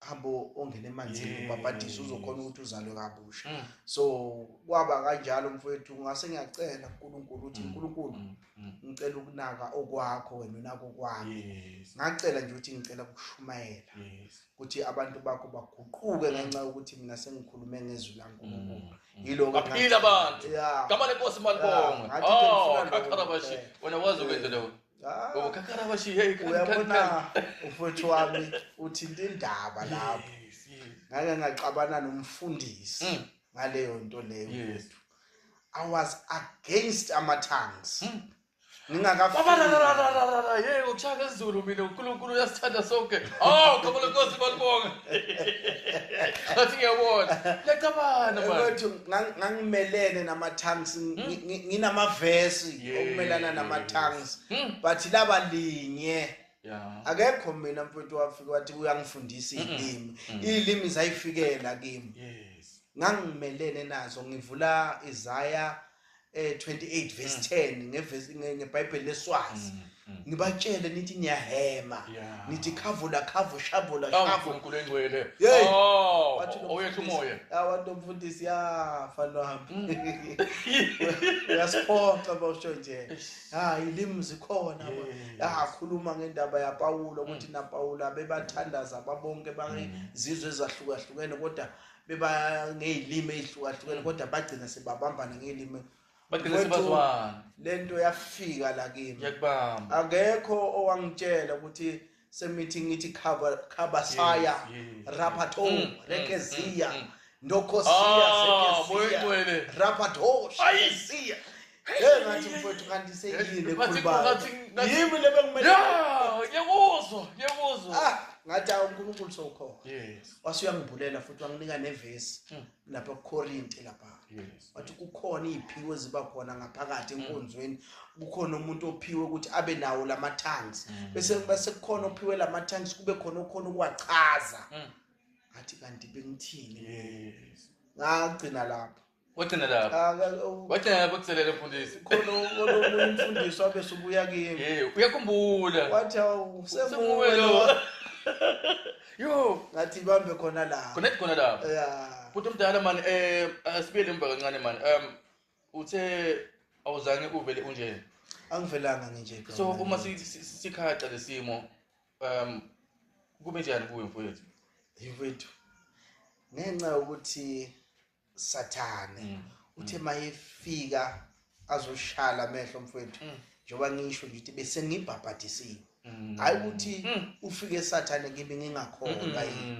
hambo ongena emanzini ubhabhadise uzokhona ukuthi uzalwe kabusha. So kwaba kanjalo mfowethu, ngase ngiyacela uNkulunkulu ukuthi uNkulunkulu ngicela ukunaka okwakho wena unako kwami. Ngacela nje ukuthi ngicela ukushumayela ukuthi abantu bakho baguquke ngenxa yokuthi mina sengikhulume ngezwi laNkulunkulu. Yilo baphila abantu gama lenkosi malibonga. Kakarabashi wena wazi ukwenza lokho. Kakarabashi hey uyabona mfowethu wami uthinta indaba lapho. Ngake ngaxabana nomfundisi ngaleyo nto leyo. I was against ama-tongues. Ngingakafika yebo kushaka isiZulu mina uNkulunkulu uyasithanda sonke. Gama lenkosi malibonga. Athi ngiyabona ngiyacabana manje ngangimelene nama-tongues, nginamavesi okumelana nama-tongues but laba linye akekho mina mfowethu wafika wathi uyangifundisa ilimi. Ilimi zayifikela kimi. Ngangimelene nazo. Ngivula Isaiah 28 verse 10 ngeBhayibheli leSwazi. Ngibatshele nithi niyahema, nithi khavula khavu shabula shavu uNkulunkulu engcwele. Oyethu umoya. Abantu mfundisi fana wami. Uyasiphoxa bawusho nje. Ilimi zikhona. Khuluma ngendaba yaPawulo ukuthi naPawulo bebathandaza babonke bazizwe ezahlukahlukene kodwa beba ngezilimi ezihlukahlukene kodwa bagcina sebabambana ngelimi. Bagcina sebazwana. Lento yafika la kimi. Ngiyakubamba. Akekho owangitshela ukuthi semithi ngithi khabasaya rapato rekezia ndokosia sekezia rapato shisia. Ngathi mfowethu kanti seyini ekhuluma. Yimi lebengimele. Ngiyakuzwa. Ngathi uNkulunkulu sokhona. Wase uyangibulela futhi wanginika nevesi lapha kuKorinte lapha. Wathi kukhona iziphiwo eziba khona ngaphakathi enkonzweni. Kukhona umuntu ophiwe ukuthi abe nawo lama-tongues. Bese kukhona ophiwe lama-tongues kube khona ukuwachaza. Ngathi kanti bengithini? Ngagcina lapho. Wagcina lapho. Wagcina lapho kuselele mfundisi. Khona umfundisi wabe subuya kimi. Uyakhumbula. Wathi awusemuwelo. Ngathi bambe khona la. Connect khona lapho. Futhi umdala man asibiyele emva kancane man. Uthe awuzange uvele unje. Angivelanga nje. So uma sikhaxa lesimo kube njani kuwe mfowethu? Mfowethu. Ngenxa ukuthi Sathane uthe mayefika azoshala amehlo mfowethu. Njoba ngisho ngithi bese ngibhabhadisiwe. Hayi ukuthi ufike Sathane kimi ngingakhona yini.